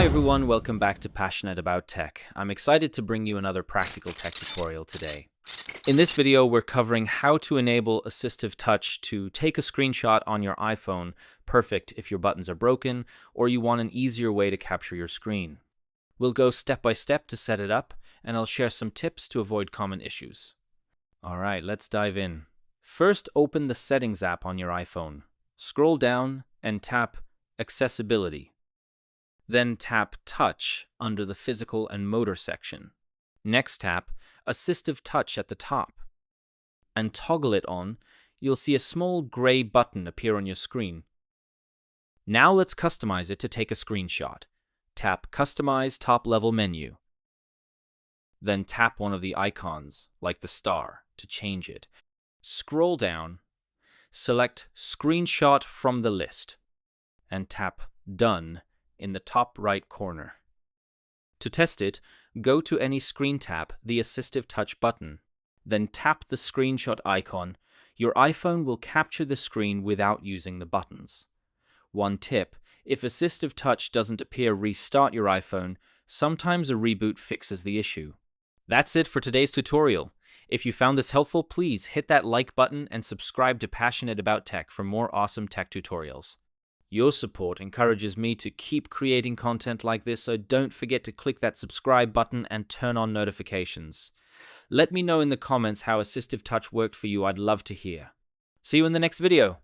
everyone, welcome back to Passionate About Tech. I'm excited to bring you another practical tech tutorial today. In this video, we're covering how to enable AssistiveTouch to take a screenshot on your iPhone, perfect if your buttons are broken or you want an easier way to capture your screen. We'll go step by step to set it up, and I'll share some tips to avoid common issues. Alright, let's dive in. First, open the Settings app on your iPhone. Scroll down and tap Accessibility. Then tap Touch under the Physical and Motor section. Next tap AssistiveTouch at the top. And toggle it on, you'll see a small gray button appear on your screen. Now let's customize it to take a screenshot. Tap Customize Top Level menu. Then tap one of the icons, like the star, to change it. Scroll down, select Screenshot from the list, and tap Done in the top right corner. To test it, go to any screen tap the AssistiveTouch button, then tap the screenshot icon. Your iPhone will capture the screen without using the buttons. One tip: if AssistiveTouch doesn't appear, restart your iPhone. Sometimes a reboot fixes the issue. That's it for today's tutorial. If you found this helpful, please hit that like button and subscribe to Passionate About Tech for more awesome tech tutorials. Your support encourages me to keep creating content like this, so don't forget to click that subscribe button and turn on notifications. Let me know in the comments how AssistiveTouch worked for you. I'd love to hear. See you in the next video.